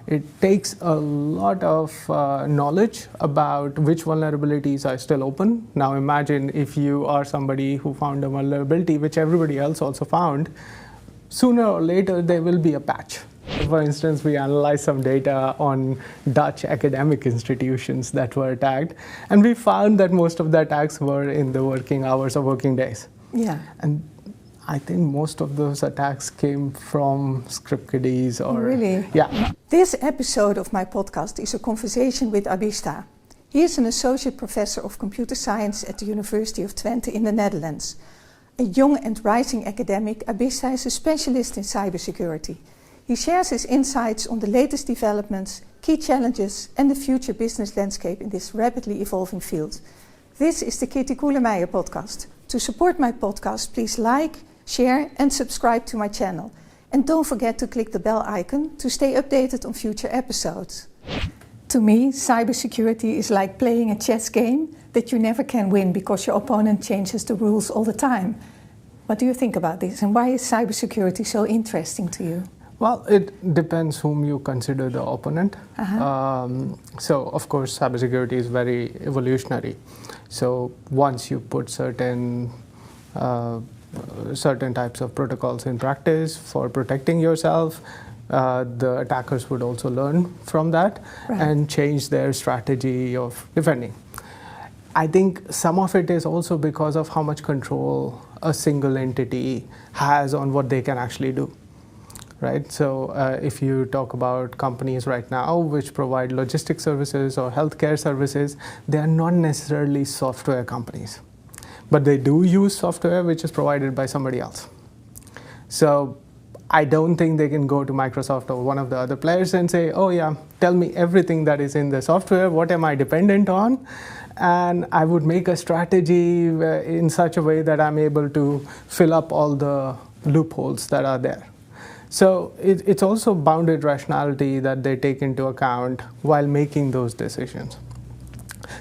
It takes a lot of knowledge about which vulnerabilities are still open. Now imagine if you are somebody who found a vulnerability which everybody else also found, sooner or later there will be a patch. For instance, we analyzed some data on Dutch academic institutions that were attacked, and we found that most of the attacks were in the working hours or working days. Yeah. And I think most of those attacks came from script kiddies or... Really? Yeah. This episode of my podcast is a conversation with Abhishta. He is an associate professor of computer science at the University of Twente in the Netherlands. A young and rising academic, Abhishta is a specialist in cybersecurity. He shares his insights on the latest developments, key challenges and the future business landscape in this rapidly evolving field. This is the Koelemeijer podcast. To support my podcast, please like, share and subscribe to my channel. And don't forget to click the bell icon to stay updated on future episodes. To me, cybersecurity is like playing a chess game that you never can win because your opponent changes the rules all the time. What do you think about this, and why is cybersecurity so interesting to you? Well, it depends whom you consider the opponent. So, of course, cybersecurity is very evolutionary. So, once you put certain types of protocols in practice for protecting yourself, the attackers would also learn from that and change their strategy of defending. I think some of it is also because of how much control a single entity has on what they can actually do. Right? So if you talk about companies right now which provide logistics services or healthcare services, they are not necessarily software companies. But they do use software which is provided by somebody else. So I don't think they can go to Microsoft or one of the other players and say, oh yeah, tell me everything that is in the software, what am I dependent on? And I would make a strategy in such a way that I'm able to fill up all the loopholes that are there. So it's also bounded rationality that they take into account while making those decisions.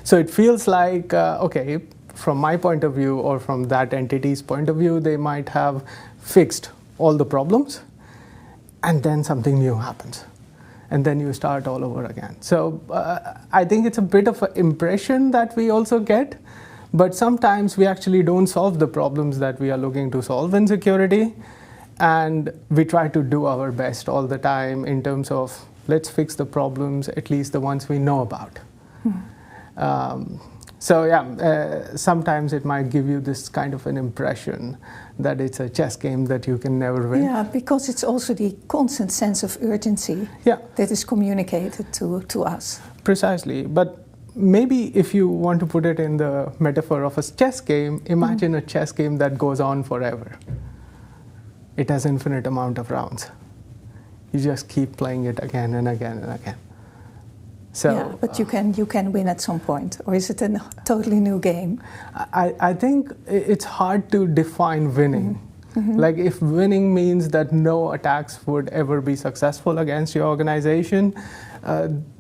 So it feels like, okay, from my point of view or from that entity's point of view, they might have fixed all the problems and then something new happens. And then you start all over again. So I think it's a bit of an impression that we also get, but sometimes we actually don't solve the problems that we are looking to solve in security. And we try to do our best all the time in terms of let's fix the problems, at least the ones we know about. Sometimes it might give you this kind of an impression that it's a chess game that you can never win. Yeah, because it's also the constant sense of urgency that is communicated to us. Precisely. But maybe if you want to put it in the metaphor of a chess game, imagine a chess game that goes on forever. It has infinite amount of rounds. You just keep playing it again and again and again. So, yeah, but you can win at some point, or is it a totally new game? I think it's hard to define winning. Like if winning means that no attacks would ever be successful against your organization,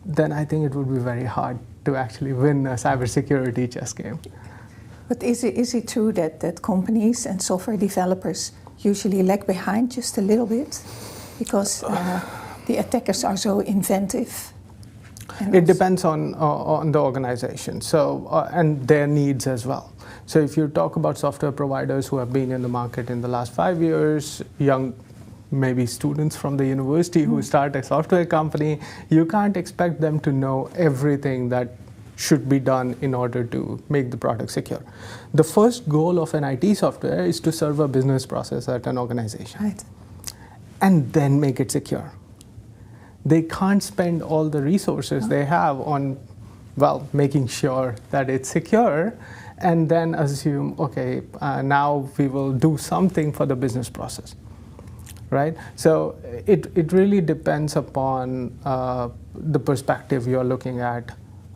then I think it would be very hard to actually win a cybersecurity chess game. But is it true that companies and software developers usually lag behind just a little bit because the attackers are so inventive? It depends on the organization, so and their needs as well. So if you talk about software providers who have been in the market in the last 5 years, young maybe students from the university who start a software company, you can't expect them to know everything that should be done in order to make the product secure. The first goal of an IT software is to serve a business process at an organization. Right. And then make it secure. They can't spend all the resources they have on, well, making sure that it's secure and then assume, okay, now we will do something for the business process, right? So it really depends upon the perspective you're looking at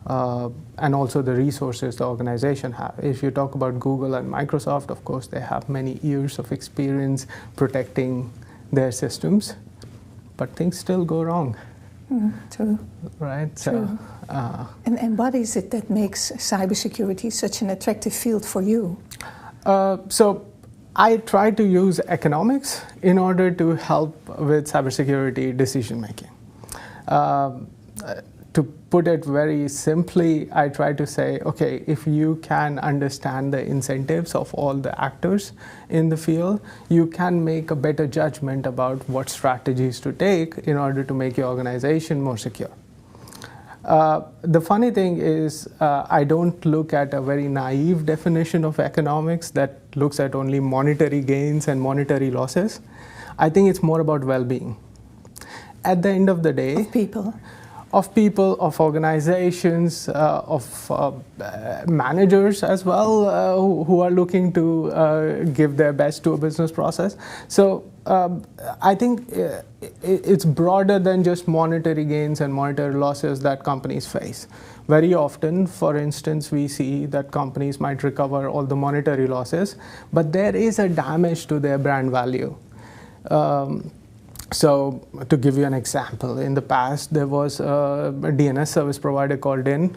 and also the resources the organization have. If you talk about Google and Microsoft, of course, they have many years of experience protecting their systems, but things still go wrong. True. Right? True. And what is it that makes cybersecurity such an attractive field for you? So I try to use economics in order to help with cybersecurity decision making. To put it very simply, I try to say, okay, if you can understand the incentives of all the actors in the field, you can make a better judgment about what strategies to take in order to make your organization more secure. The funny thing is, I don't look at a very naive definition of economics that looks at only monetary gains and monetary losses. I think it's more about well-being. At the end of the day, of people, of organizations, of managers as well, who are looking to give their best to a business process. So I think it's broader than just monetary gains and monetary losses that companies face. Very often, for instance, we see that companies might recover all the monetary losses, but there is a damage to their brand value. So to give you an example, in the past there was a DNS service provider called DIN,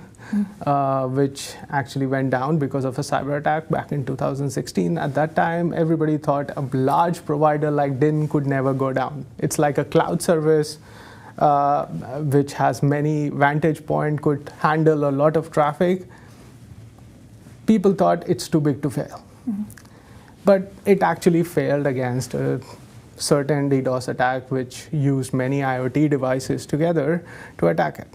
which actually went down because of a cyber attack back in 2016. At that time, everybody thought a large provider like DIN could never go down. It's like a cloud service which has many vantage points, could handle a lot of traffic. People thought it's too big to fail. But it actually failed against a certain DDoS attack which used many IoT devices together to attack it.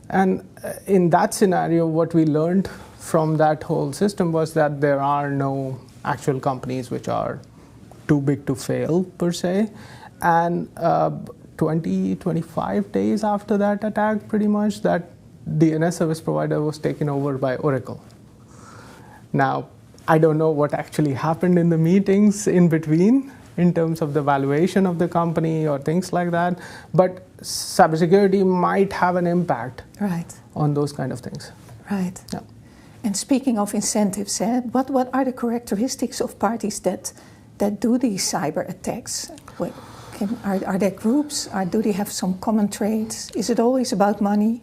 And in that scenario, what we learned from that whole system was that there are no actual companies which are too big to fail per se. And 25 days after that attack, pretty much, that DNS service provider was taken over by Oracle. Now, I don't know what actually happened in the meetings in between in terms of the valuation of the company or things like that, but cybersecurity might have an impact on those kind of things. Right. Yeah. And speaking of incentives, what are the characteristics of parties that do these cyber attacks? Are there groups? Do they have some common traits? Is it always about money?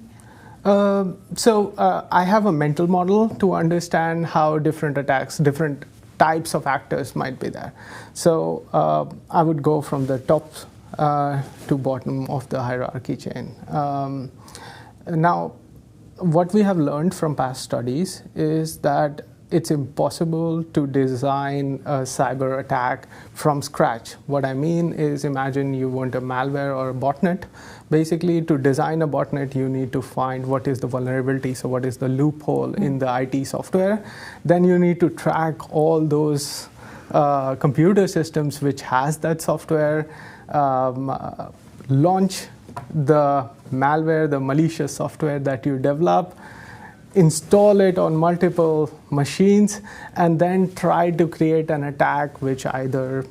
I have a mental model to understand how different attacks, different types of actors might be there. So I would go from the top to bottom of the hierarchy chain. Now, what we have learned from past studies is that it's impossible to design a cyber attack from scratch. What I mean is, imagine you want a malware or a botnet. Basically, to design a botnet, you need to find what is the vulnerability, so what is the loophole in the IT software. Then you need to track all those computer systems which has that software, launch the malware, the malicious software that you develop, install it on multiple machines, and then try to create an attack which either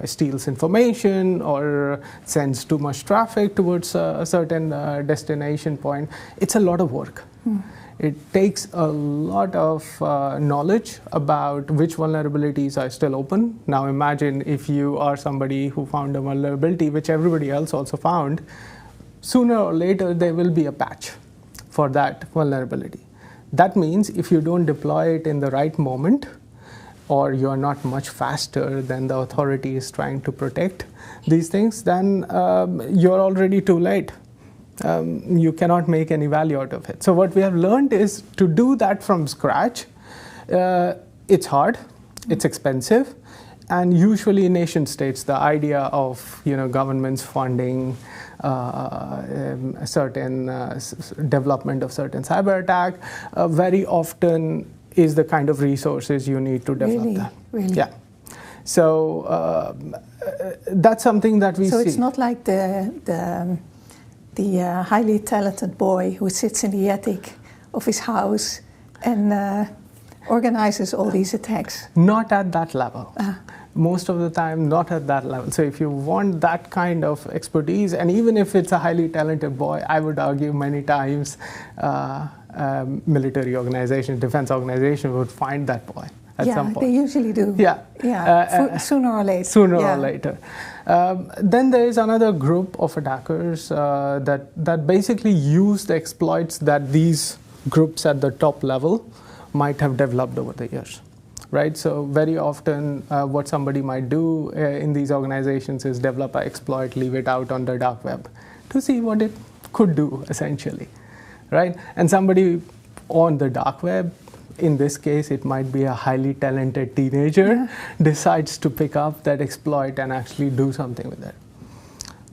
steals information or sends too much traffic towards a certain destination point. It's a lot of work. It takes a lot of knowledge about which vulnerabilities are still open. Now imagine if you are somebody who found a vulnerability which everybody else also found, sooner or later there will be a patch for that vulnerability. That means if you don't deploy it in the right moment, or you're not much faster than the authorities trying to protect these things, then you're already too late. You cannot make any value out of it. So what we have learned is to do that from scratch. It's hard, it's expensive, and usually nation states, the idea of governments funding a certain development of certain cyber attack very often is the kind of resources you need to develop that. Really? Yeah. So that's something that we see. So it's not like the highly talented boy who sits in the attic of his house and organizes all these attacks. Not at that level. Most of the time, not at that level. So if you want that kind of expertise, and even if it's a highly talented boy, I would argue many times military organizations, defense organizations would find that boy at some point. They usually do. Sooner or later. Sooner or later. Then there is another group of attackers that basically use the exploits that these groups at the top level might have developed over the years. Right, so very often what somebody might do in these organizations is develop an exploit, leave it out on the dark web, to see what it could do, essentially, right? And somebody on the dark web, in this case, it might be a highly talented teenager, decides to pick up that exploit and actually do something with it,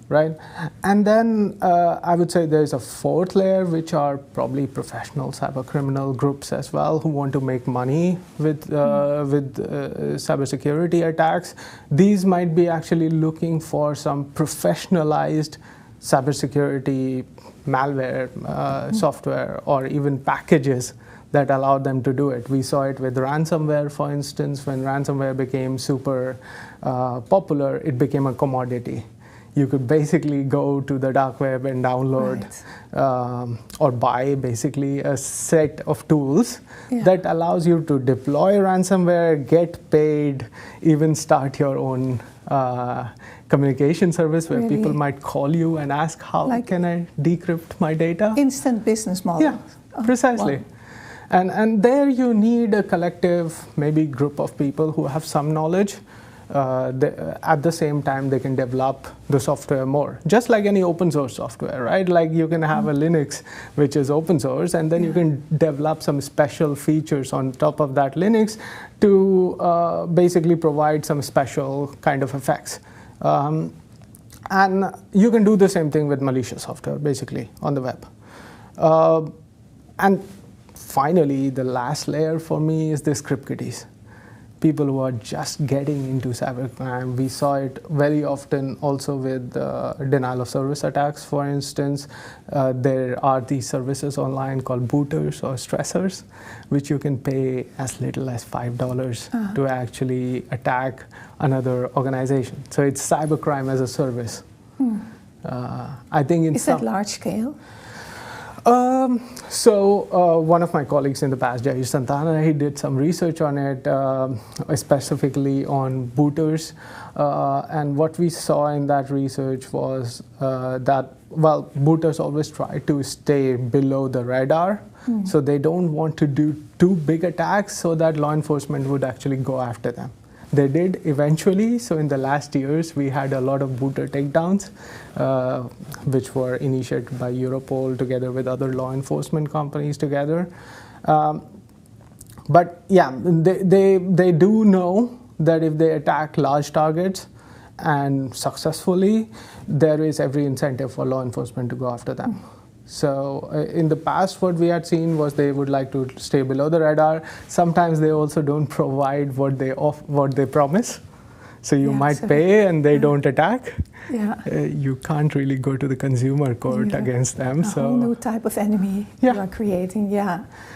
right? And then I would say there's a fourth layer, which are probably professional cybercriminal groups as well, who want to make money with cybersecurity attacks. These might be actually looking for some professionalized cybersecurity malware, software, or even packages that allow them to do it. We saw it with ransomware, for instance. When ransomware became super popular, it became a commodity. You could basically go to the dark web and download or buy basically a set of tools that allows you to deploy ransomware, get paid, even start your own communication service where people might call you and ask, how can I decrypt my data? Instant business model. Yeah, precisely. Wow. And there you need a collective, maybe group of people who have some knowledge. At the same time, they can develop the software more. Just like any open source software, right? Like you can have a Linux, which is open source, and then you can develop some special features on top of that Linux to basically provide some special kind of effects. And you can do the same thing with malicious software, basically, on the web. And finally, the last layer for me is the script kiddies. People who are just getting into cybercrime. We saw it very often also with denial of service attacks, for instance. There are these services online called booters or stressors, which you can pay as little as $5 to actually attack another organization. So it's cybercrime as a service. I think is that large scale? One of my colleagues in the past, Jay Santana, he did some research on it, specifically on booters. And what we saw in that research was that, well, booters always try to stay below the radar. So they don't want to do too big attacks so that law enforcement would actually go after them. They did eventually. So in the last years, we had a lot of booter takedowns, which were initiated by Europol together with other law enforcement companies together. But yeah, they do know that if they attack large targets and successfully, there is every incentive for law enforcement to go after them. So in the past, what we had seen was they would like to stay below the radar. Sometimes they also don't provide what they promise. So you might pay and they don't attack. You can't really go to the consumer court against them. A whole new type of enemy you are creating.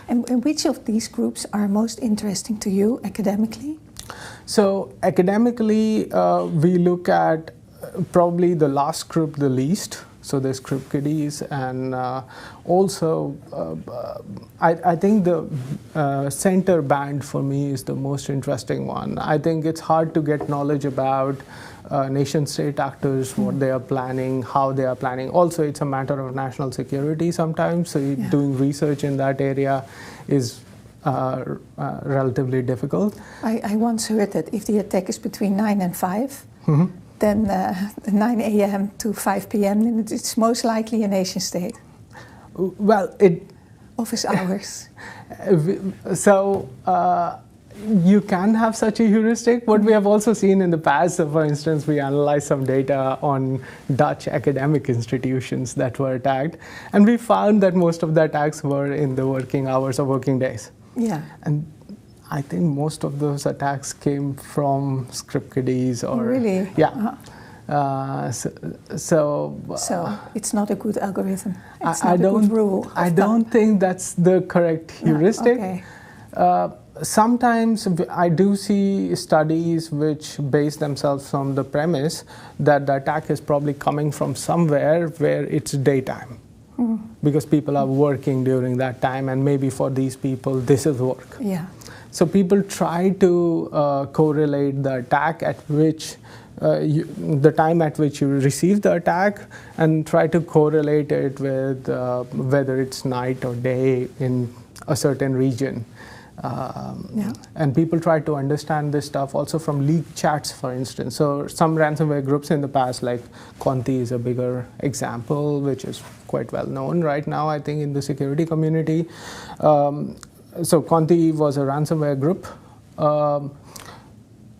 And which of these groups are most interesting to you academically? So academically, we look at probably the last group the least. So there's script kiddies, and also I think the center band for me is the most interesting one. I think it's hard to get knowledge about nation-state actors, what they are planning, how they are planning. Also, it's a matter of national security sometimes, so doing research in that area is relatively difficult. I once heard that if the attack is between 9 and 5, then 9 a.m. to 5 p.m., then it's most likely a nation state. Well, office hours. So you can have such a heuristic. What we have also seen in the past, so for instance, we analyzed some data on Dutch academic institutions that were attacked, and we found that most of the attacks were in the working hours or working days. And I think most of those attacks came from script kiddies or... Oh, really? So it's not a good algorithm. It's not a good rule. I don't think that's the correct heuristic. Sometimes I do see studies which base themselves on the premise that the attack is probably coming from somewhere where it's daytime. Because people are working during that time, and maybe for these people, this is work. So people try to correlate the attack at which, the time at which you receive the attack, and try to correlate it with whether it's night or day in a certain region. And people try to understand this stuff also from leaked chats, for instance. So some ransomware groups in the past, like Conti is a bigger example, which is quite well known right now, I think, in the security community. So Conti was a ransomware group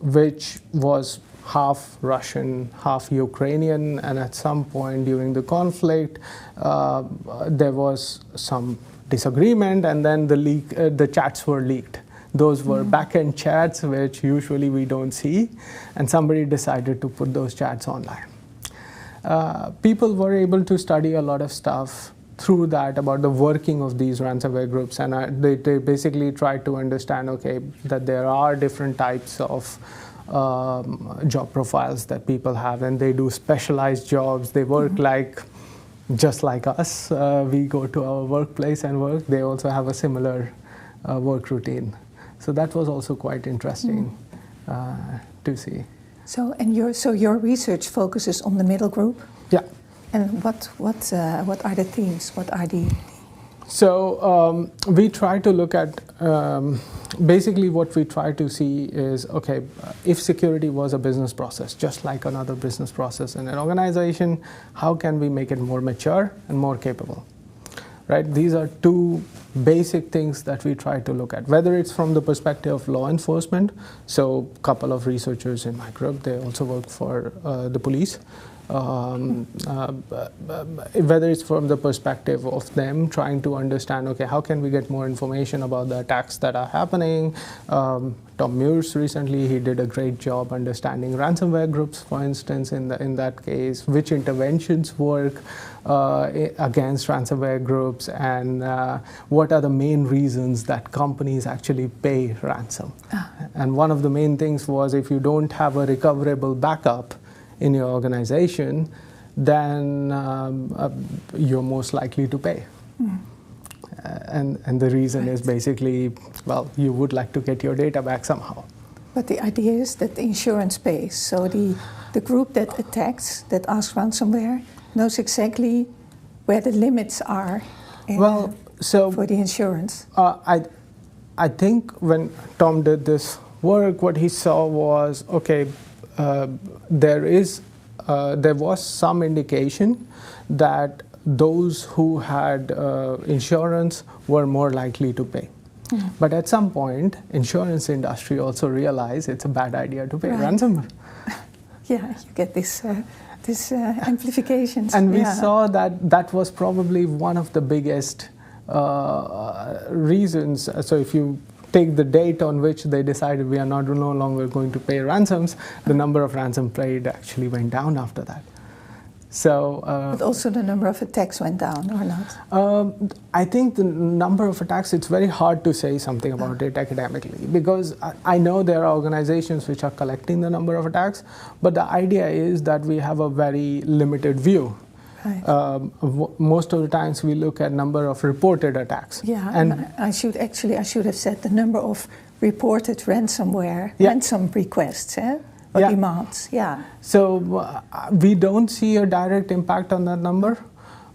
which was half Russian, half Ukrainian, and at some point during the conflict, there was some disagreement, and then the chats were leaked. Those were back-end chats, which usually we don't see, and somebody decided to put those chats online. People were able to study a lot of stuff through that about the working of these ransomware groups, and they basically tried to understand, okay, that there are different types of job profiles that people have, and they do specialized jobs. They work just like us. We go to our workplace and work. They also have a similar work routine. So that was also quite interesting to see. So your research focuses on the middle group? Yeah. And what are the themes? What are the... So we try to look at, basically what we try to see is, okay, if security was a business process, just like another business process in an organization, how can we make it more mature and more capable? Right? These are two basic things that we try to look at, whether it's from the perspective of law enforcement. So a couple of researchers in my group, they also work for the police. Whether it's from the perspective of them trying to understand, okay, how can we get more information about the attacks that are happening? Tom Muirs recently, he did a great job understanding ransomware groups, for instance, in that case, which interventions work against ransomware groups, and what are the main reasons that companies actually pay ransom. And one of the main things was, if you don't have a recoverable backup in your organization, then you're most likely to pay. And the reason is basically, well, you would like to get your data back somehow. But the idea is that the insurance pays. So the group that attacks, that asks ransomware, knows exactly where the limits are for the insurance. I think when Tom did this work, what he saw was, okay, there was some indication that those who had insurance were more likely to pay. But at some point, insurance industry also realized it's a bad idea to pay ransom. Yeah, you get this amplifications. And we saw that was probably one of the biggest reasons. So if you take the date on which they decided we are no longer going to pay ransoms, the number of ransom paid actually went down after that. So, but also the number of attacks went down, or not? I think the number of attacks, it's very hard to say something about it academically, because I know there are organizations which are collecting the number of attacks, but the idea is that we have a very limited view. Right. Most of the times we look at number of reported attacks. Yeah, and I should have said the number of reported ransomware, ransom requests, or demands. Yeah. So we don't see a direct impact on that number,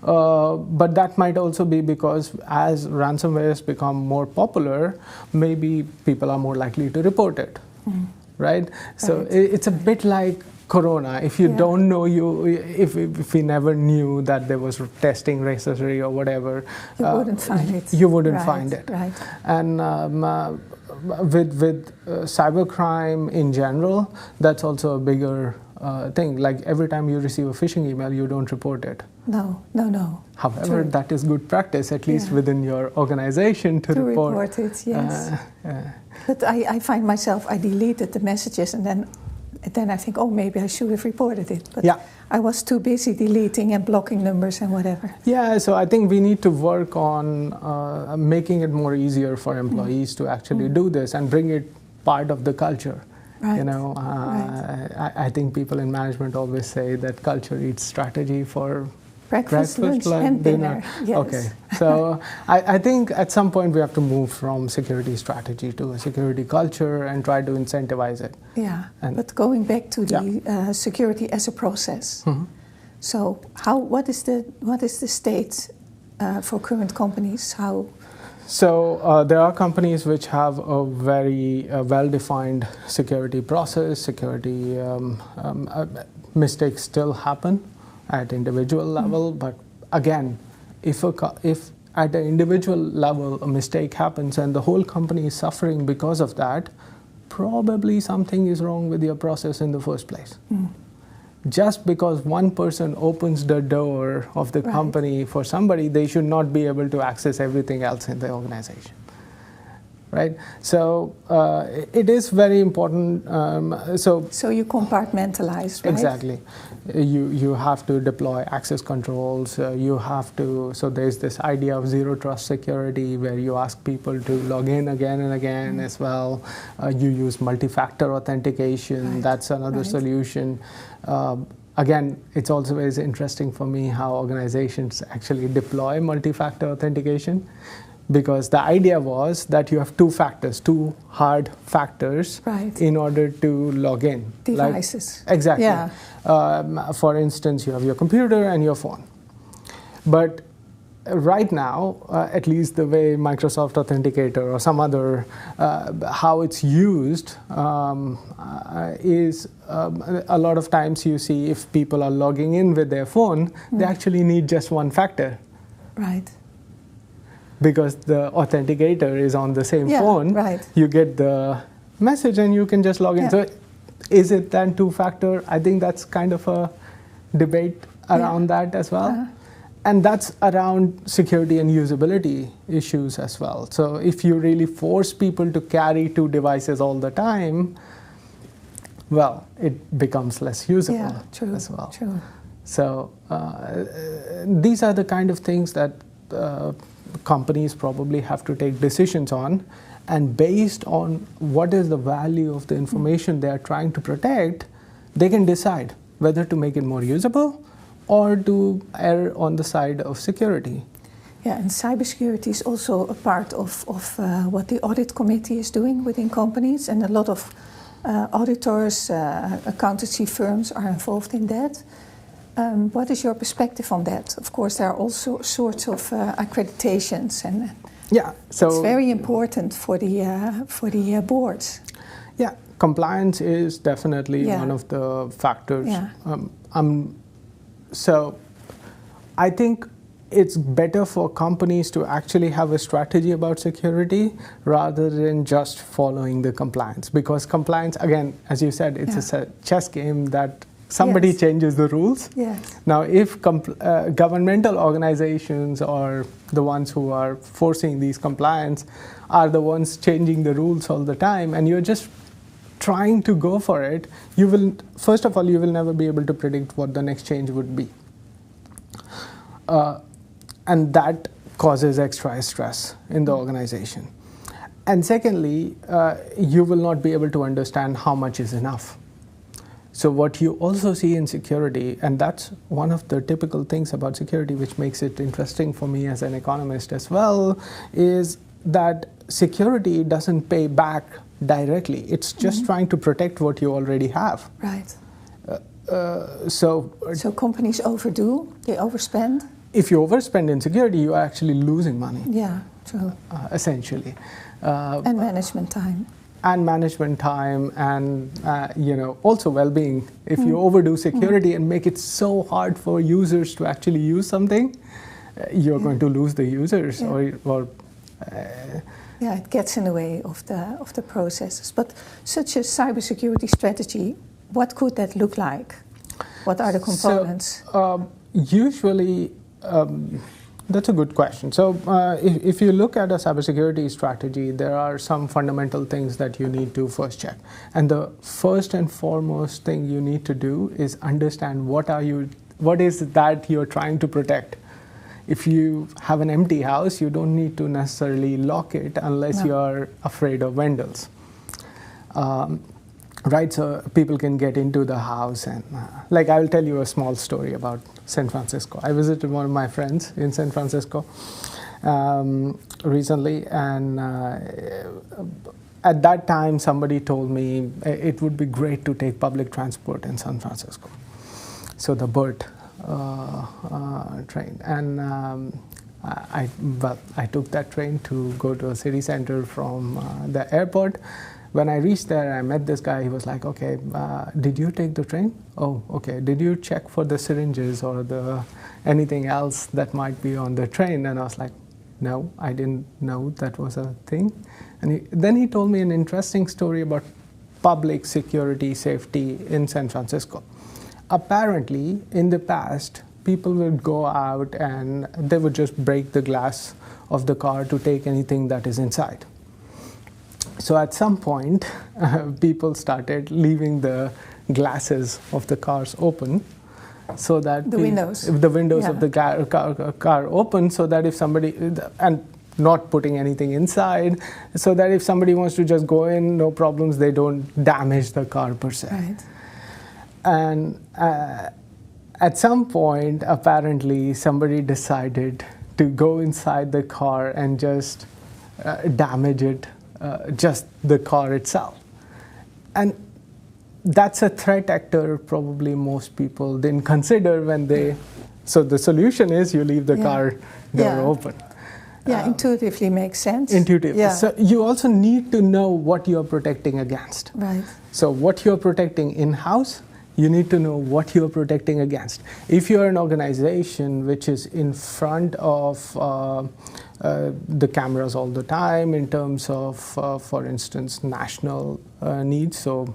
but that might also be because as ransomwares become more popular, maybe people are more likely to report it, right? So it's a bit like Corona. If you don't know, if we never knew that there was testing necessary or whatever, you wouldn't find it. You wouldn't find it. Right. And with cybercrime in general, that's also a bigger thing. Like every time you receive a phishing email, you don't report it. No. However, that is good practice, at least within your organization, to report it. Yes. But I find myself, I deleted the messages, and then I think, oh, maybe I should have reported it. But I was too busy deleting and blocking numbers and whatever. Yeah, so I think we need to work on making it more easier for employees to actually do this and bring it part of the culture. Right. You know, I think people in management always say that culture eats strategy for breakfast, lunch, and dinner. Yes. Okay, so I think at some point we have to move from security strategy to a security culture and try to incentivize it. Yeah, but going back to the security as a process. So what is the state for current companies? So there are companies which have a very well-defined security process. Security mistakes still happen at individual level, but again, if at an individual level a mistake happens and the whole company is suffering because of that, probably something is wrong with your process in the first place. Just because one person opens the door of the company for somebody, they should not be able to access everything else in the organization. Right? So it is very important. So you compartmentalize, right? Exactly. You have to deploy access controls. You have to. So there's this idea of zero trust security where you ask people to log in again and again as well. You use multi-factor authentication. That's another solution. Again, it's also very interesting for me how organizations actually deploy multi-factor authentication. Because the idea was that you have two factors, two hard factors in order to log in. Devices. Exactly. Yeah. For instance, you have your computer and your phone. But right now, at least the way Microsoft Authenticator or some other, how it's used is a lot of times you see if people are logging in with their phone, they actually need just one factor. Right. Because the authenticator is on the same phone, you get the message and you can just log in. So is it then two-factor? I think that's kind of a debate around that as well. And that's around security and usability issues as well. So if you really force people to carry two devices all the time, well, it becomes less usable as well. True. So these are the kind of things that companies probably have to take decisions on, and based on what is the value of the information they are trying to protect, they can decide whether to make it more usable or to err on the side of security. Yeah, and cybersecurity is also a part of what the audit committee is doing within companies, and a lot of auditors, accountancy firms are involved in that. What is your perspective on that? Of course, there are also sorts of accreditations, and so it's very important for the boards. Yeah, compliance is definitely one of the factors. So I think it's better for companies to actually have a strategy about security rather than just following the compliance. Because compliance, again, as you said, it's a chess game that somebody changes the rules. Now, if governmental organizations or the ones who are forcing these compliance are the ones changing the rules all the time, and you're just trying to go for it, you will, first of all, you will never be able to predict what the next change would be. And that causes extra stress in the organization. And secondly, you will not be able to understand how much is enough. So what you also see in security, and that's one of the typical things about security which makes it interesting for me as an economist as well, is that security doesn't pay back directly. It's just trying to protect what you already have. Right. So companies overdo, they overspend? If you overspend in security, you are actually losing money. Yeah, true. Essentially. And management time. And management time, and also well-being. If you overdo security and make it so hard for users to actually use something, you're going to lose the users. It gets in the way of the processes. But such a cybersecurity strategy, what could that look like? What are the components? So, usually. That's a good question. So if you look at a cybersecurity strategy, there are some fundamental things that you need to first check. And the first and foremost thing you need to do is understand what is that you're trying to protect. If you have an empty house, you don't need to necessarily lock it unless you're afraid of vandals. Right, so people can get into the house, and I will tell you a small story about San Francisco. I visited one of my friends in San Francisco recently, and at that time somebody told me it would be great to take public transport in San Francisco. So the BERT train, and I took that train to go to a city center from the airport. When I reached there, I met this guy. He was like, okay, did you take the train? Oh, okay. Did you check for the syringes or anything else that might be on the train? And I was like, no, I didn't know that was a thing. And then he told me an interesting story about public security safety in San Francisco. Apparently, in the past, people would go out and they would just break the glass of the car to take anything that is inside. So at some point, people started leaving the glasses of the cars open, so that the windows of the car open, so that if somebody, and not putting anything inside, so that if somebody wants to just go in, no problems, they don't damage the car per se. Right. And at some point, apparently, somebody decided to go inside the car and just damage it. Just the car itself. And that's a threat actor probably most people didn't consider when they... So the solution is you leave the car door open. Yeah, intuitively makes sense. Intuitive. Yeah. So you also need to know what you're protecting against. Right. So what you're protecting in-house, you need to know what you're protecting against. If you're an organization which is in front of the cameras all the time in terms of, for instance, national needs. So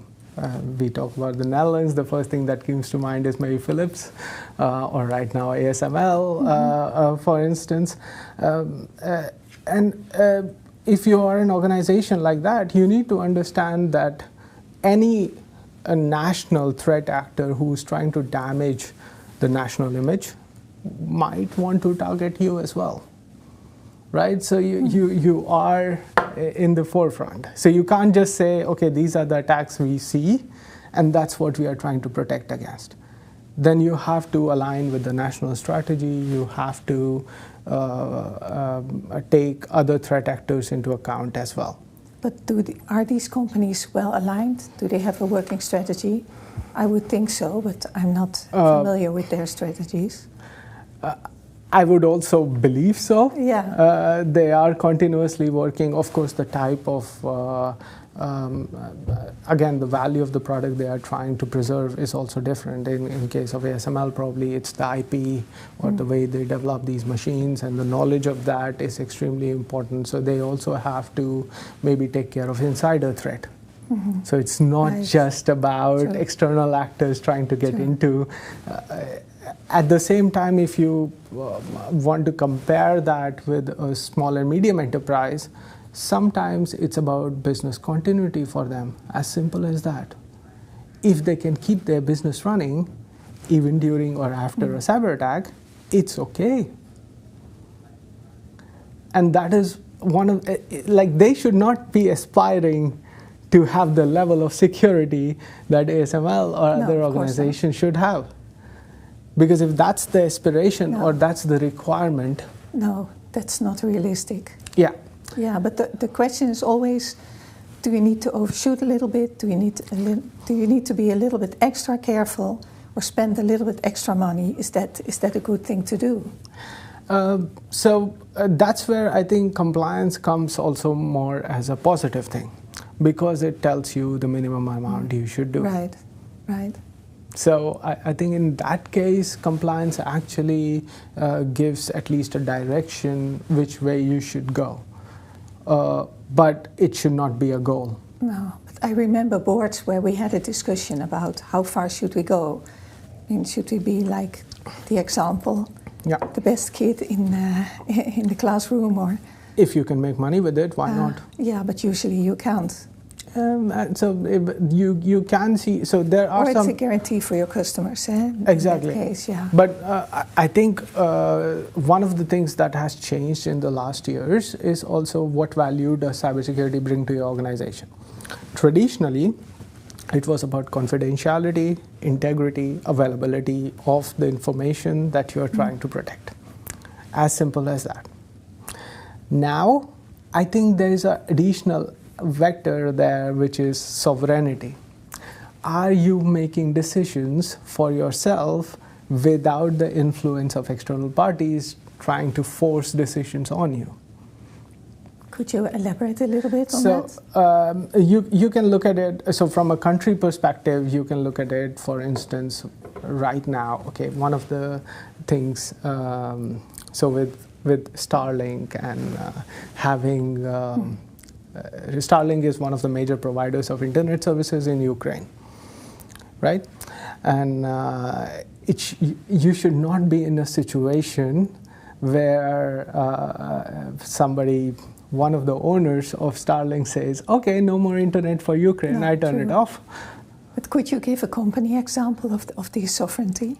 we talk about the Netherlands, the first thing that comes to mind is maybe Philips, or right now ASML, for instance. If you are an organization like that, you need to understand that any national threat actor who's trying to damage the national image might want to target you as well. Right? So you are in the forefront. So you can't just say, okay, these are the attacks we see, and that's what we are trying to protect against. Then you have to align with the national strategy. You have to take other threat actors into account as well. But are these companies well aligned? Do they have a working strategy? I would think so, but I'm not familiar with their strategies. I would also believe so. Yeah. They are continuously working. Of course, the type of, again, the value of the product they are trying to preserve is also different. In case of ASML, probably it's the IP or the way they develop these machines, and the knowledge of that is extremely important. So they also have to maybe take care of insider threat. So it's not just about external actors trying to get into. At the same time, if you want to compare that with a small and medium enterprise, sometimes it's about business continuity for them, as simple as that. If they can keep their business running, even during or after a cyber attack, it's okay. And that is one of, like, they should not be aspiring to have the level of security that ASML or other organizations should have. Because if that's the aspiration or that's the requirement... No, that's not realistic. Yeah. Yeah, but the question is always, do you need to overshoot a little bit? Do you need to be a little bit extra careful or spend a little bit extra money? Is that a good thing to do? So that's where I think compliance comes also more as a positive thing, because it tells you the minimum amount you should do. Right, right. So I think in that case, compliance actually gives at least a direction which way you should go. But it should not be a goal. No, but I remember boards where we had a discussion about how far should we go. I mean, should we be like the example, the best kid in the classroom, or... If you can make money with it, why not? Yeah, but usually you can't. So you can see, so there are or some... it's a guarantee for your customers, eh? Exactly. In that case, yeah. But I think one of the things that has changed in the last years is also what value does cybersecurity bring to your organization. Traditionally, it was about confidentiality, integrity, availability of the information that you are trying to protect. As simple as that. Now, I think there is an additional vector there, which is sovereignty. Are you making decisions for yourself without the influence of external parties trying to force decisions on you. Could you elaborate a little bit on that? So you can look at it, so from a country perspective, you can look at it, for instance, right now, okay, one of the things, so with Starlink and having, Starlink is one of the major providers of internet services in Ukraine, right? And you should not be in a situation where one of the owners of Starlink says, okay, no more internet for Ukraine, I turn it off. But could you give a company example of the sovereignty?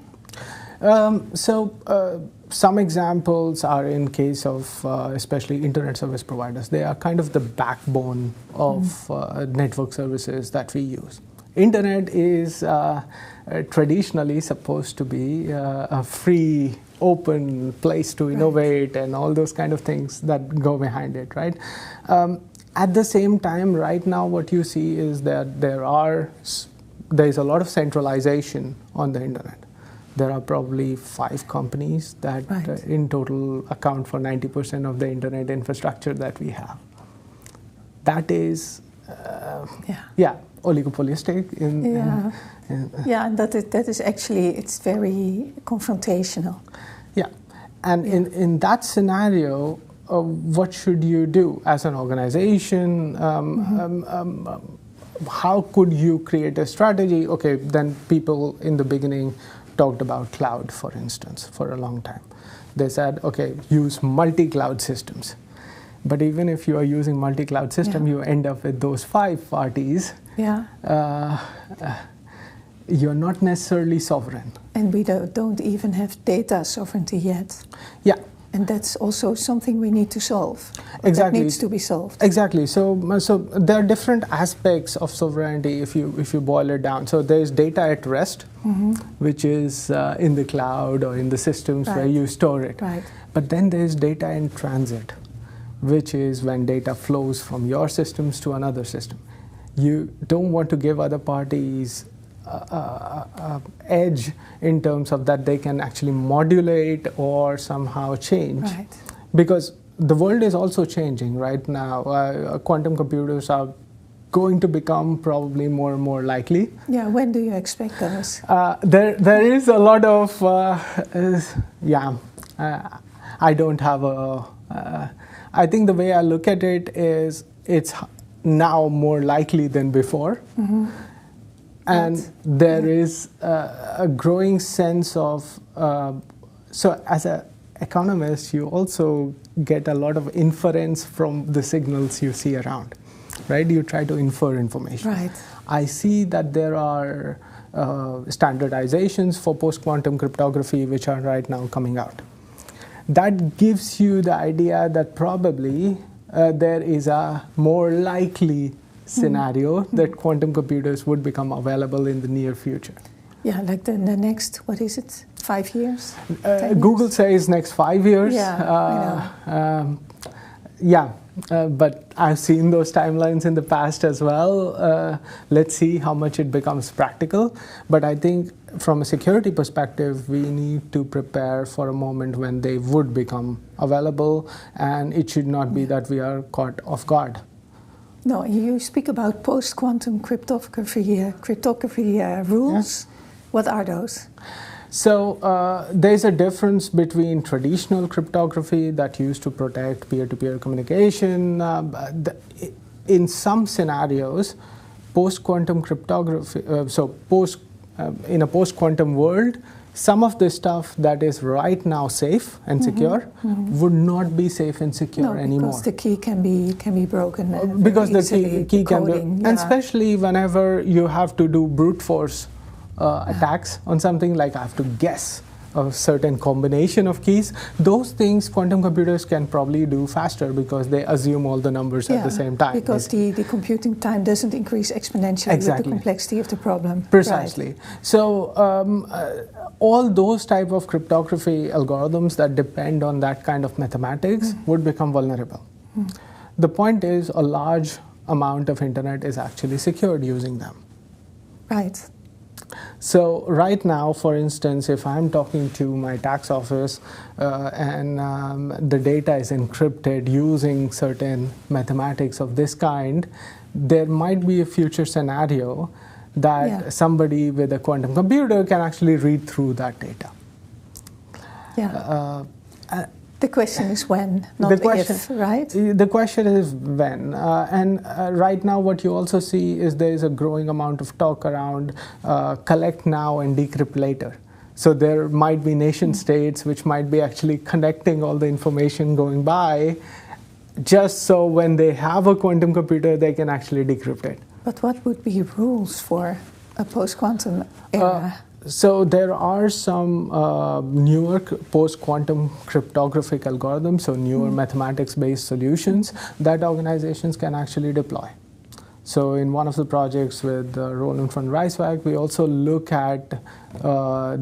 Some examples are in case of especially internet service providers. They are kind of the backbone of network services that we use. Internet is traditionally supposed to be a free, open place to innovate and all those kind of things that go behind it, right? At the same time, right now, what you see is that there is a lot of centralization on the internet. There are probably 5 companies that in total account for 90% of the internet infrastructure that we have. That is, oligopolistic. And that is actually, it's very confrontational. Yeah, and in that scenario, what should you do as an organization? How could you create a strategy? Okay, then people in the beginning talked about cloud, for instance, for a long time. They said, okay, use multi-cloud systems. But even if you are using multi-cloud system, you end up with those 5 parties. You're not necessarily sovereign. And we don't even have data sovereignty yet. Yeah. And that's also something we need to solve. Exactly. That needs to be solved. Exactly. So there are different aspects of sovereignty if you boil it down. So there's data at rest, which is in the cloud or in the systems where you store it. Right. But then there's data in transit, which is when data flows from your systems to another system. You don't want to give other parties edge in terms of that they can actually modulate or somehow change. Right. Because the world is also changing right now. Quantum computers are going to become probably more and more likely. Yeah, when do you expect those? There is a lot of, I don't have I think the way I look at it is it's now more likely than before. And there is a growing sense of, so as an economist, you also get a lot of inference from the signals you see around, right? You try to infer information. Right. I see that there are standardizations for post-quantum cryptography which are right now coming out. That gives you the idea that probably there is a more likely scenario that quantum computers would become available in the near future. Yeah, like the next, what is it, 5 years? Google says next 5 years. Yeah, I know. But I've seen those timelines in the past as well. Let's see how much it becomes practical. But I think from a security perspective, we need to prepare for a moment when they would become available, and it should not be that we are caught off guard. No, you speak about post-quantum cryptography rules. Yeah. What are those? So there's a difference between traditional cryptography that used to protect peer-to-peer communication. In some scenarios, post-quantum cryptography, in a post-quantum world, some of the stuff that is right now safe and secure would not be safe and secure anymore. Because the key can be broken. Because the key can be, and especially whenever you have to do brute force attacks on something, like I have to guess a certain combination of keys, those things quantum computers can probably do faster because they assume all the numbers at the same time. Because the computing time doesn't increase exponentially with the complexity of the problem. Precisely. Right. So all those type of cryptography algorithms that depend on that kind of mathematics would become vulnerable. The point is a large amount of internet is actually secured using them. Right. So right now, for instance, if I'm talking to my tax office and the data is encrypted using certain mathematics of this kind, there might be a future scenario that somebody with a quantum computer can actually read through that data. Yeah. The question is when, not if, right? The question is when. And right now what you also see is there is a growing amount of talk around collect now and decrypt later. So there might be nation states which might be actually connecting all the information going by just so when they have a quantum computer they can actually decrypt it. But what would be rules for a post-quantum era? So there are some newer post-quantum cryptographic algorithms, so newer mathematics-based solutions that organizations can actually deploy. So in one of the projects with Roland van Rijswijk, we also look at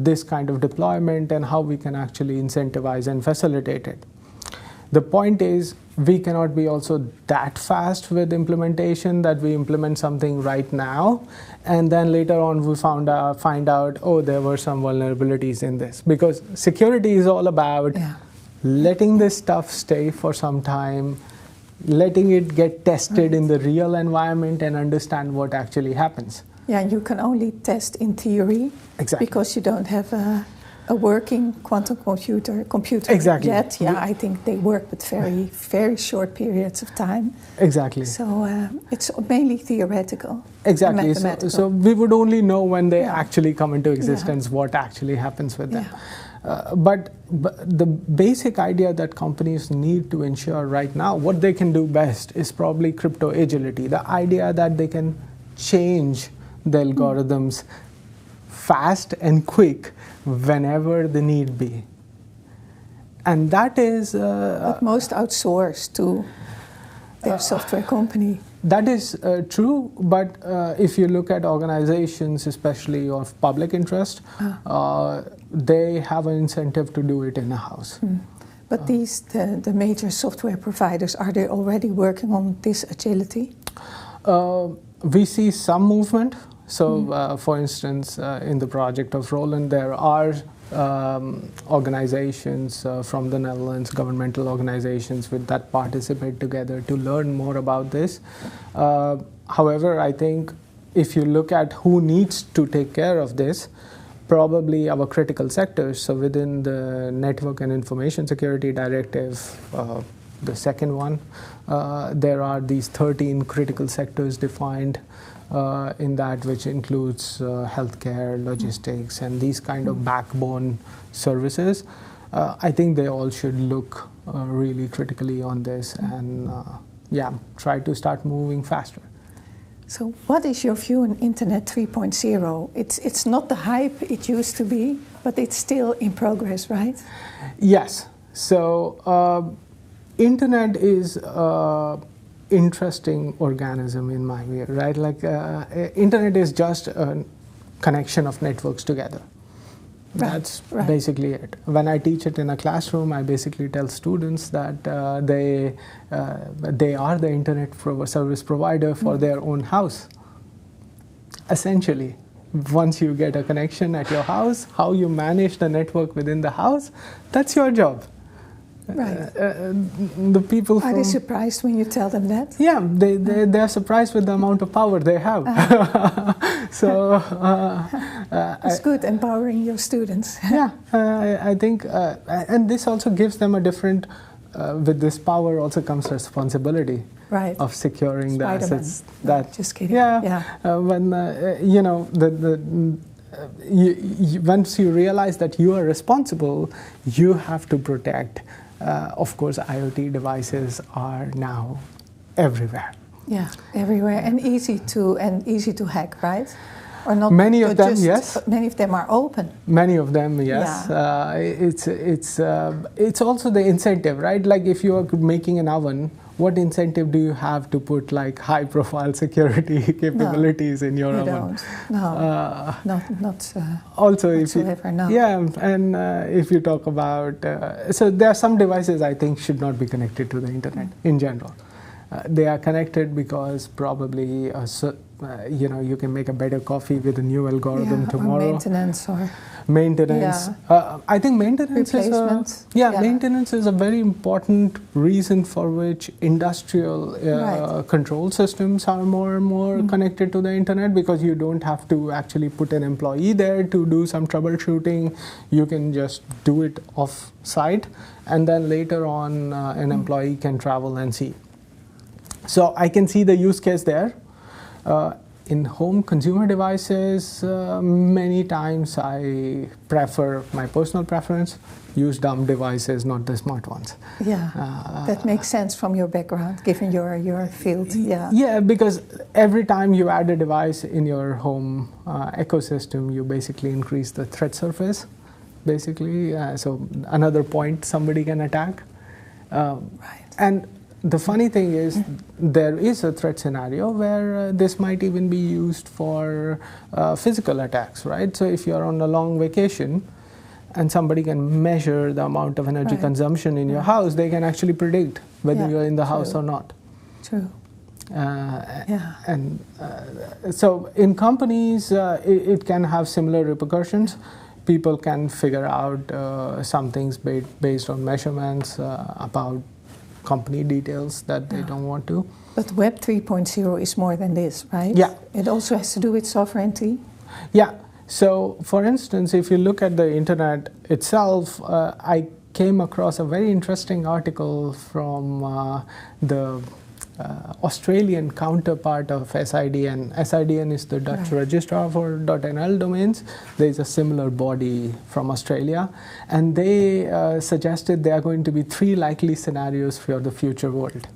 this kind of deployment and how we can actually incentivize and facilitate it. The point is, we cannot be also that fast with implementation that we implement something right now and then later on we find out, oh, there were some vulnerabilities in this. Because security is all about letting this stuff stay for some time, letting it get tested in the real environment and understand what actually happens. Yeah, you can only test in theory because you don't have a working quantum computer yet. Yeah, I think they work with very, very short periods of time. Exactly. So it's mainly theoretical. Exactly. So we would only know when they actually come into existence what actually happens with them. But the basic idea that companies need to ensure right now, what they can do best is probably crypto agility. The idea that they can change the algorithms fast and quick whenever the need be. And that is... but most outsource to their software company. That is true, but if you look at organizations, especially of public interest, they have an incentive to do it in-house. But the major software providers, are they already working on this agility? We see some movement. So, for instance, in the project of Roland, there are organizations from the Netherlands, governmental organizations that participate together to learn more about this. However, I think if you look at who needs to take care of this, probably our critical sectors. So within the Network and Information Security Directive, the second one, there are these 13 critical sectors defined in that, which includes healthcare, logistics, and these kind of backbone services. I think they all should look really critically on this and try to start moving faster. So what is your view on Internet 3.0? It's not the hype it used to be, but it's still in progress, right? Yes. So Internet is interesting organism in my view, right? Like Internet is just a connection of networks together. That's basically it. When I teach it in a classroom, I basically tell students that they are the internet service provider for their own house. Essentially, once you get a connection at your house, how you manage the network within the house, that's your job. Right. The people are they surprised when you tell them that? Yeah, they are surprised with the amount of power they have. So it's good empowering your students. Yeah, I think, and this also gives them a different. With this power also comes responsibility of securing the assets. That just kidding. Yeah. When you know once you realize that you are responsible, you have to protect. Of course, IoT devices are now everywhere. Yeah, everywhere, and easy to hack, right? Or not? Many of them, yes. Many of them are open. Many of them, yes. Yeah. It's also the incentive, right? Like if you are making an oven, what incentive do you have to put like high-profile security capabilities in your oven? No, not. Also, and if you talk about, so there are some devices I think should not be connected to the internet in general. They are connected because probably you can make a better coffee with a new algorithm tomorrow. Or maintenance or... Maintenance. I think maintenance maintenance is a very important reason for which industrial control systems are more and more connected to the internet, because you don't have to actually put an employee there to do some troubleshooting. You can just do it off site, and then later on an employee can travel and see. So I can see the use case there. In home consumer devices, many times I prefer, my personal preference, use dumb devices, not the smart ones. Yeah, that makes sense from your background, given your field. Yeah, because every time you add a device in your home ecosystem, you basically increase the threat surface, basically. So another point somebody can attack. And the funny thing is, there is a threat scenario where this might even be used for physical attacks, right? So if you're on a long vacation and somebody can measure the amount of energy consumption in your house, they can actually predict whether you're in the house or not. True. And so in companies, it can have similar repercussions. People can figure out some things based on measurements about company details that they don't want to. But Web 3.0 is more than this, right? Yeah. It also has to do with sovereignty? Yeah. So, for instance, if you look at the internet itself, I came across a very interesting article from the Australian counterpart of SIDN. SIDN is the Dutch registrar for .nl domains. There is a similar body from Australia, and they suggested there are going to be 3 likely scenarios for the future world,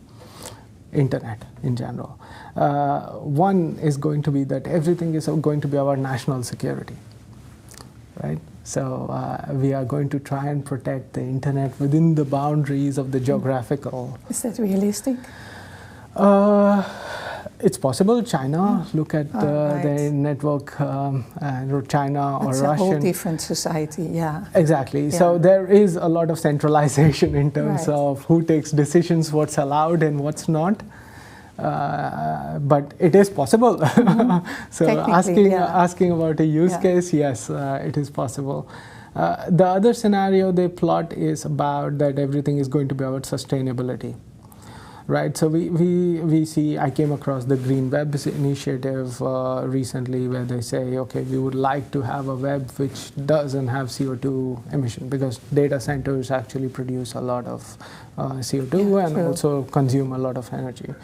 internet in general. One is going to be that everything is going to be our national security, right? So we are going to try and protect the internet within the boundaries of the geographical. Is that realistic? It's possible. China, look at their network, China or It's Russian. a whole different society, Exactly. Yeah. So there is a lot of centralization in terms of who takes decisions, what's allowed and what's not. But it is possible. So asking about a use case, yes, it is possible. The other scenario they plot is about that everything is going to be about sustainability. Right, so we see, I came across the Green Webs initiative recently, where they say, okay, we would like to have a web which doesn't have CO2 emission, because data centers actually produce a lot of CO2 and also consume a lot of energy.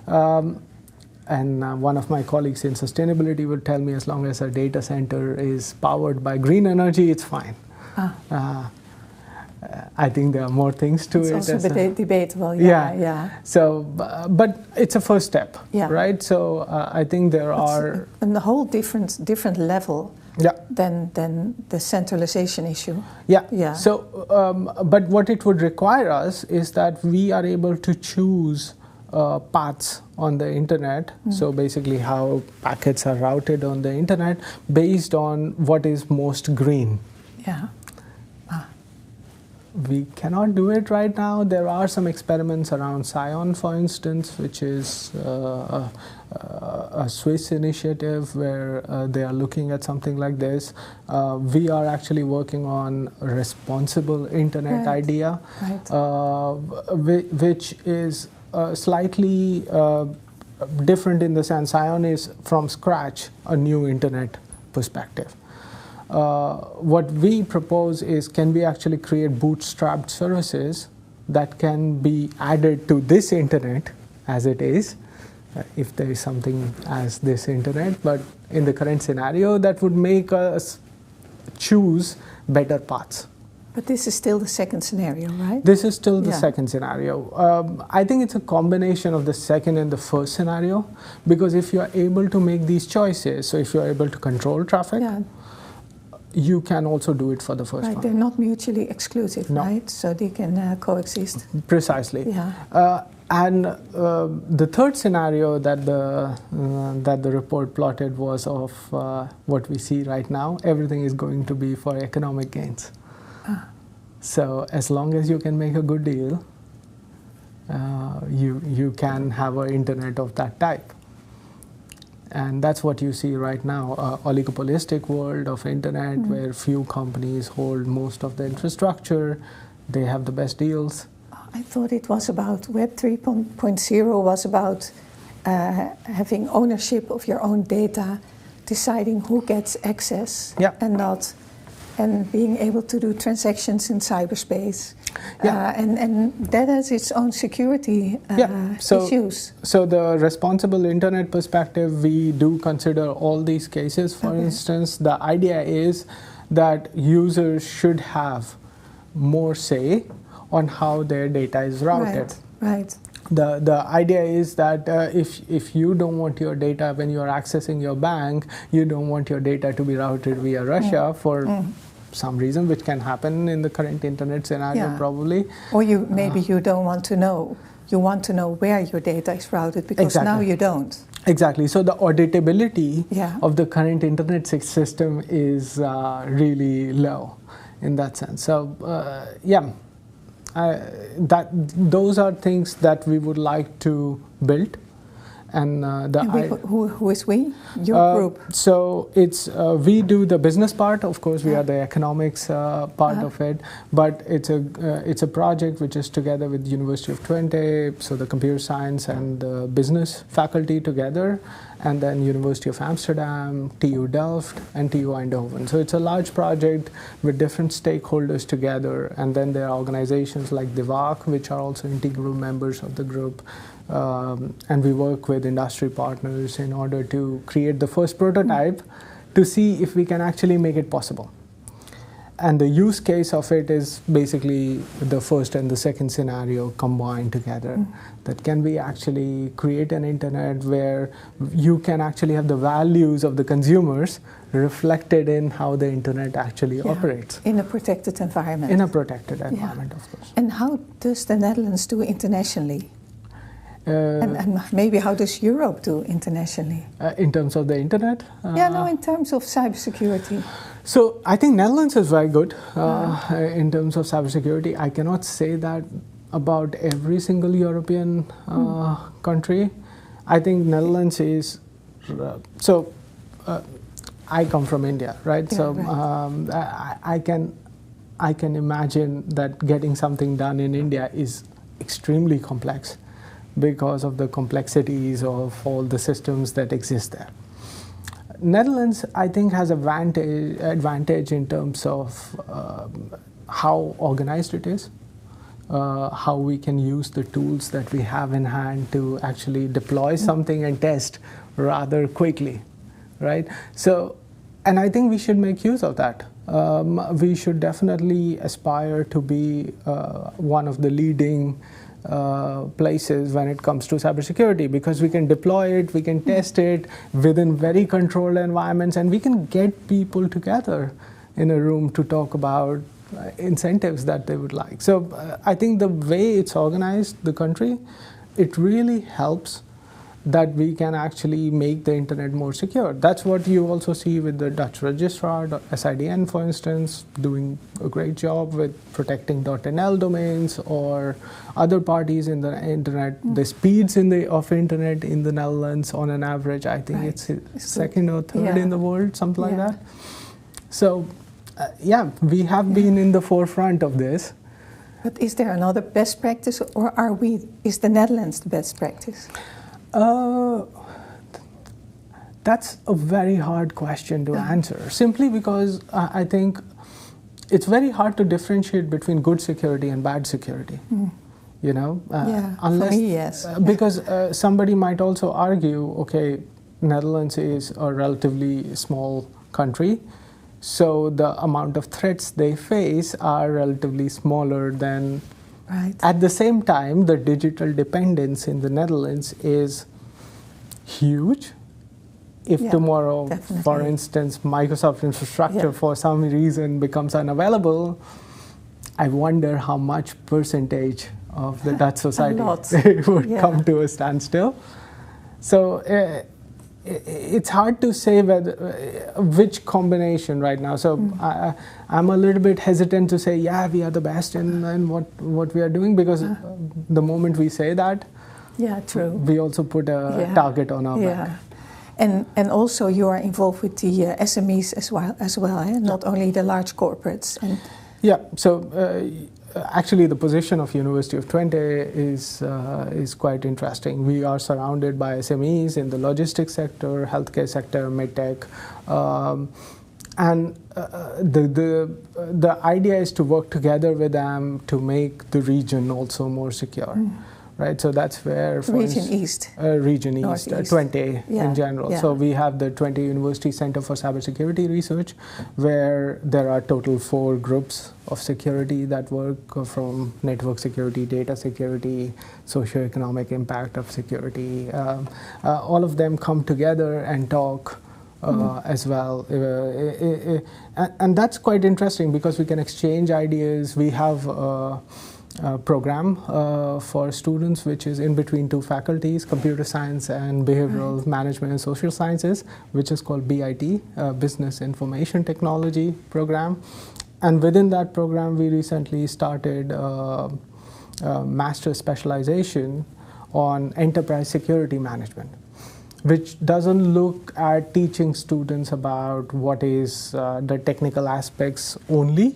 And one of my colleagues in sustainability would tell me, as long as a data center is powered by green energy, it's fine. I think there are more things to it. It's also debatable, So, but it's a first step, right? So I think there are... And a whole different level than the centralization issue. So, but what it would require us is that we are able to choose paths on the internet. So basically how packets are routed on the internet based on what is most green. We cannot do it right now. There are some experiments around Scion, for instance, which is a Swiss initiative where they are looking at something like this. We are actually working on a responsible internet idea, which is slightly different in the sense Scion is from scratch a new internet perspective. What we propose is, can we actually create bootstrapped services that can be added to this internet as it is, if there is something as this internet, but in the current scenario that would make us choose better paths. But this is still the second scenario, right? This is still the second scenario. I think it's a combination of the second and the first scenario, because if you are able to make these choices, so if you are able to control traffic, you can also do it for the first one. They're not mutually exclusive, right? So they can coexist. Precisely. And the third scenario that the report plotted was of what we see right now. Everything is going to be for economic gains. So as long as you can make a good deal, you can have an internet of that type. And that's what you see right now, oligopolistic world of internet where few companies hold most of the infrastructure. They have the best deals. I thought it was about Web 3.0 was about having ownership of your own data, deciding who gets access and being able to do transactions in cyberspace. And that has its own security issues. So the responsible internet perspective, we do consider all these cases. For instance, the idea is that users should have more say on how their data is routed. Right. The idea is that if you don't want your data when you are accessing your bank, you don't want your data to be routed via Russia for some reason, which can happen in the current internet scenario probably. Or maybe you don't want to know. You want to know where your data is routed because now you don't. Exactly. So the auditability of the current internet system is really low in that sense. So those are things that we would like to build. And who is we? Your group. So it's we do the business part. Of course, we are the economics part of it. But it's a project which is together with University of Twente, so the computer science and the business faculty together, and then University of Amsterdam, TU Delft, and TU Eindhoven. So it's a large project with different stakeholders together, and then there are organizations like DIVAC, which are also integral members of the group. And we work with industry partners in order to create the first prototype to see if we can actually make it possible. And the use case of it is basically the first and the second scenario combined together. That can we actually create an internet where you can actually have the values of the consumers reflected in how the internet actually operates. In a protected environment. In a protected environment, of course. And how does the Netherlands do internationally? And maybe how does Europe do internationally? In terms of the internet? In terms of cybersecurity. So I think Netherlands is very good in terms of cybersecurity. I cannot say that about every single European country. I think Netherlands is... I come from India, right? I can imagine that getting something done in India is extremely complex, because of the complexities of all the systems that exist there. Netherlands, I think, has advantage in terms of how organized it is, how we can use the tools that we have in hand to actually deploy something and test rather quickly, right? So, and I think we should make use of that. We should definitely aspire to be one of the leading places when it comes to cybersecurity, because we can deploy it, we can test it within very controlled environments, and we can get people together in a room to talk about incentives that they would like. So I think the way it's organized, the country, it really helps that we can actually make the internet more secure. That's what you also see with the Dutch registrar, SIDN, for instance, doing a great job with protecting .nl domains, or other parties in the internet. The speeds of internet in the Netherlands, on an average, I think it's second or third in the world, something like that. So, we have been in the forefront of this. But is there another best practice, or is the Netherlands the best practice? That's a very hard question to answer, simply because I think it's very hard to differentiate between good security and bad security. You know, unless, for me, yes. Because somebody might also argue, okay, Netherlands is a relatively small country, so the amount of threats they face are relatively smaller than. Right. At the same time, the digital dependence in the Netherlands is huge. If tomorrow, for instance, Microsoft infrastructure for some reason becomes unavailable, I wonder how much percentage of the Dutch society would come to a standstill. So it's hard to say which combination right now. So I'm a little bit hesitant to say, we are the best in what we are doing, because the moment we say that, true, we also put a target on our back. And also you are involved with the SMEs as well, not only the large corporates. And yeah, so actually the position of University of Twente is quite interesting. We are surrounded by SMEs in the logistics sector, healthcare sector, medtech, and the idea is to work together with them to make the region also more secure. Right, so that's where Region East, Twente in general. Yeah. So we have the Twente University Center for Cybersecurity Research, where there are total 4 groups of security that work from network security, data security, socio-economic impact of security. All of them come together and talk as well. And that's quite interesting because we can exchange ideas. We have program for students which is in between 2 faculties, computer science and behavioral management and social sciences, which is called BIT, Business Information Technology program. And within that program we recently started master specialization on enterprise security management, which doesn't look at teaching students about what is the technical aspects only,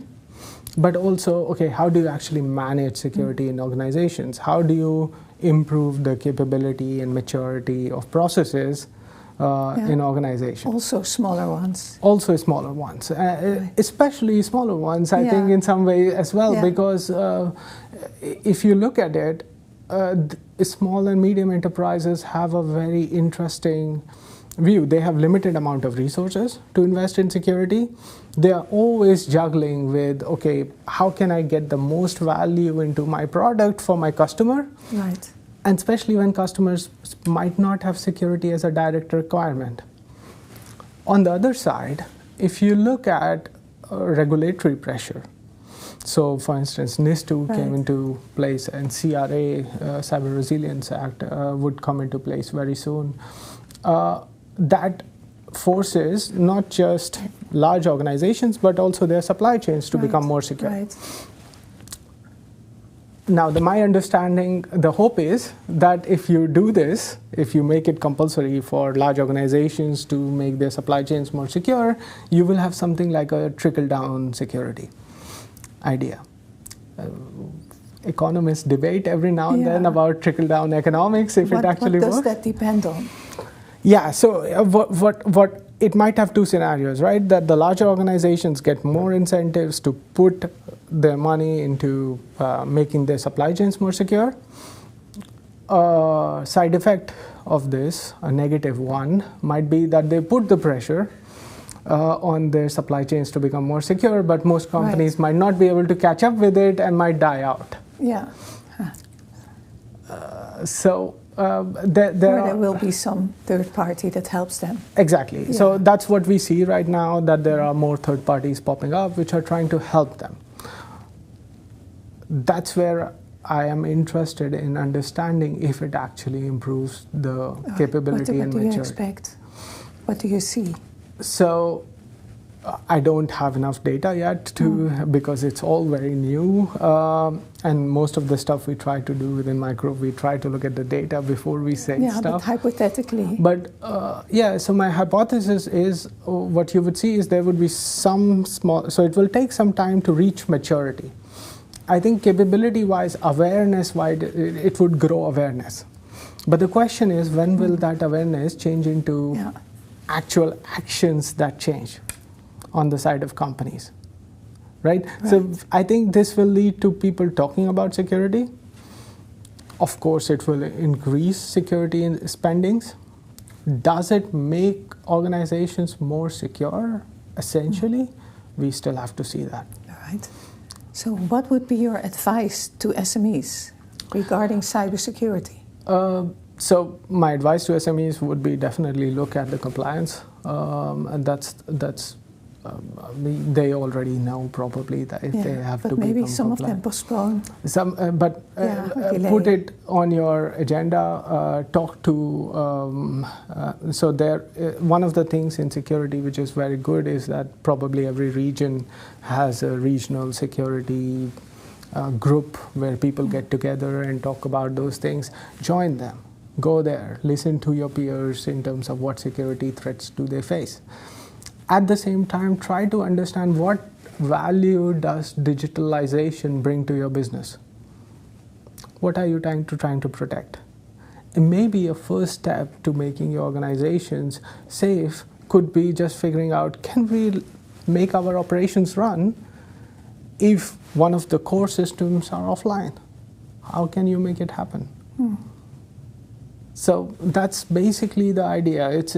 but also, okay, how do you actually manage security in organizations? How do you improve the capability and maturity of processes in organizations? Also smaller ones. Also smaller ones, especially smaller ones, I think in some way as well, because if you look at it, small and medium enterprises have a very interesting view. They have limited amount of resources to invest in security. They are always juggling with, okay, how can I get the most value into my product for my customer? Right. And especially when customers might not have security as a direct requirement. On the other side, if you look at regulatory pressure, so for instance, NIS2 came into place and CRA, Cyber Resilience Act, would come into place very soon. That forces not just large organizations, but also their supply chains to become more secure. Right. Now, my understanding, the hope is that if you do this, if you make it compulsory for large organizations to make their supply chains more secure, you will have something like a trickle-down security idea. Economists debate every now and then about trickle-down economics, if it actually works. What does that depend on? Yeah, so what it might have 2 scenarios, right? That the larger organizations get more incentives to put their money into making their supply chains more secure. Side effect of this, a negative one, might be that they put the pressure on their supply chains to become more secure, but most companies might not be able to catch up with it and might die out. Yeah. There will be some third party that helps them. Exactly. Yeah. So that's what we see right now, that there are more third parties popping up which are trying to help them. That's where I am interested in understanding if it actually improves the capability and maturity. What do you expect? What do you see? So I don't have enough data yet because it's all very new, and most of the stuff we try to do within my group, we try to look at the data before we say stuff. But hypothetically. But so my hypothesis is what you would see is there would be some small, so it will take some time to reach maturity. I think capability-wise, awareness-wise, it would grow awareness. But the question is, when will that awareness change into actual actions that change on the side of companies, right? So I think this will lead to people talking about security. Of course, it will increase security in spendings. Does it make organizations more secure? Essentially, we still have to see that. All right. So what would be your advice to SMEs regarding cybersecurity? So my advice to SMEs would be definitely look at the compliance, and that's they already know probably that if they have to be compliant. But maybe some of them postpone. Put it on your agenda. Talk to. So there, one of the things in security which is very good is that probably every region has a regional security group where people get together and talk about those things. Join them. Go there, listen to your peers in terms of what security threats do they face. At the same time, try to understand what value does digitalization bring to your business. What are you trying to protect? It may be a first step to making your organizations safe could be just figuring out, can we make our operations run if one of the core systems are offline? How can you make it happen? So that's basically the idea. It's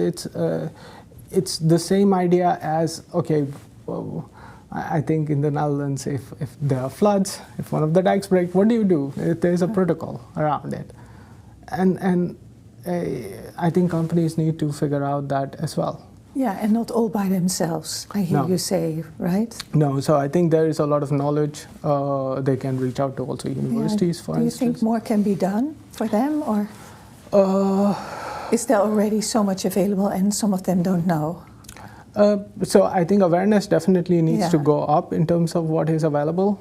the same idea as, okay, I think in the Netherlands, if there are floods, if one of the dikes break, what do? There's a protocol around it. And I think companies need to figure out that as well. Yeah, and not all by themselves, I hear you say, right? No, so I think there is a lot of knowledge. They can reach out to also universities, for instance. Do you think more can be done for them, or is there already so much available and some of them don't know? So I think awareness definitely needs to go up in terms of what is available.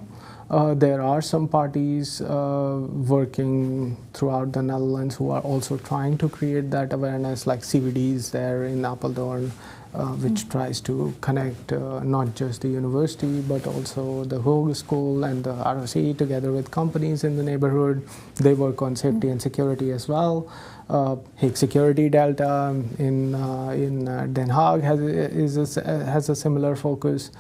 There are some parties working throughout the Netherlands who are also trying to create that awareness, like CVDs there in Apeldoorn, which tries to connect not just the university, but also the Hogeschool and the ROC together with companies in the neighborhood. They work on safety and security as well. Hague Security Delta in Den Haag has a similar focus.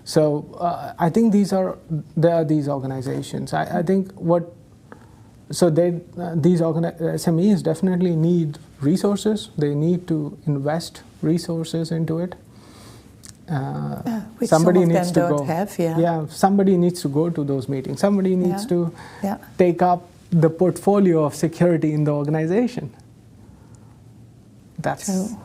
So I think there are these organizations. I think these SMEs definitely need resources. They need to invest resources into it. Which somebody some of needs them to don't go. have, Somebody needs to go to those meetings. Somebody needs to take up the portfolio of security in the organization. That's true.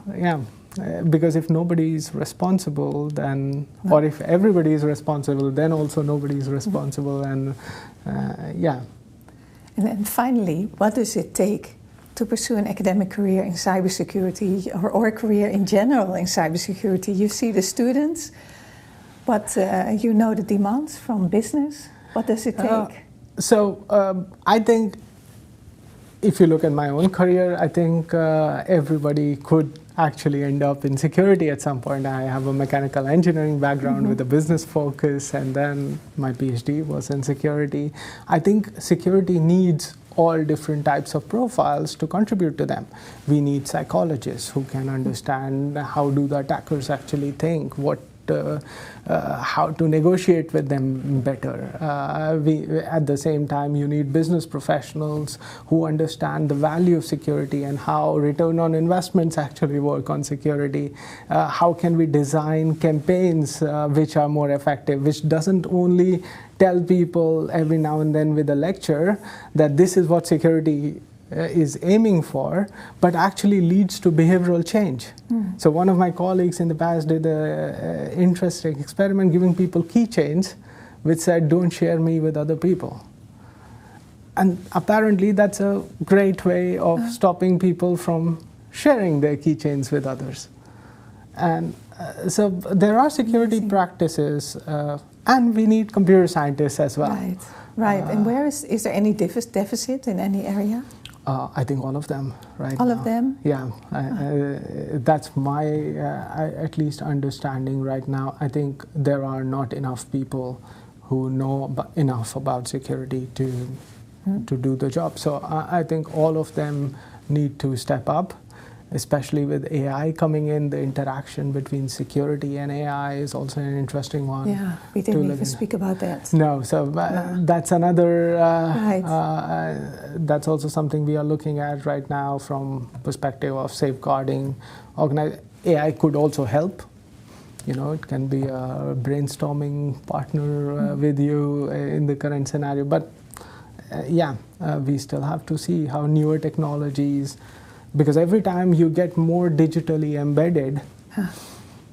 Because if nobody is responsible, then, or if everybody is responsible, then also nobody is responsible, and And then finally, what does it take to pursue an academic career in cybersecurity, or a career in general in cybersecurity? You see the students, but you know the demands from business. What does it take? I think if you look at my own career, I think everybody could actually end up in security at some point. I have a mechanical engineering background with a business focus, and then my PhD was in security. I think security needs all different types of profiles to contribute to them. We need psychologists who can understand how do the attackers actually think, how to negotiate with them better. At the same time, you need business professionals who understand the value of security and how return on investments actually work on security. How can we design campaigns which are more effective, which doesn't only tell people every now and then with a lecture that this is what security is aiming for, but actually leads to behavioral change. So one of my colleagues in the past did an interesting experiment giving people keychains which said, don't share me with other people. And apparently that's a great way of stopping people from sharing their keychains with others. And so there are security practices, and we need computer scientists as well. Right. And where is there any deficit in any area? I think all of them, right? All of them? Yeah, that's my at least understanding right now. I think there are not enough people who know enough about security to do the job. So I think all of them need to step up, especially with AI coming in. The interaction between security and AI is also an interesting one. Yeah, we didn't even speak about that. No, so that's another, that's also something we are looking at right now from perspective of safeguarding. AI could also help. You know, it can be a brainstorming partner with you in the current scenario. But we still have to see how newer technologies, because every time you get more digitally embedded,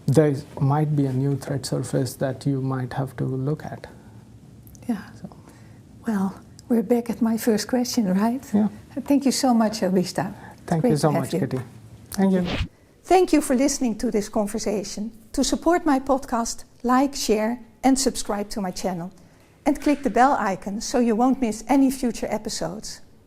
there might be a new threat surface that you might have to look at. Yeah. So. Well, we're back at my first question, right? Yeah. Thank you so much, Abhishta. Thank you so much, Kitty. Thank you. Thank you for listening to this conversation. To support my podcast, like, share, and subscribe to my channel. And click the bell icon so you won't miss any future episodes.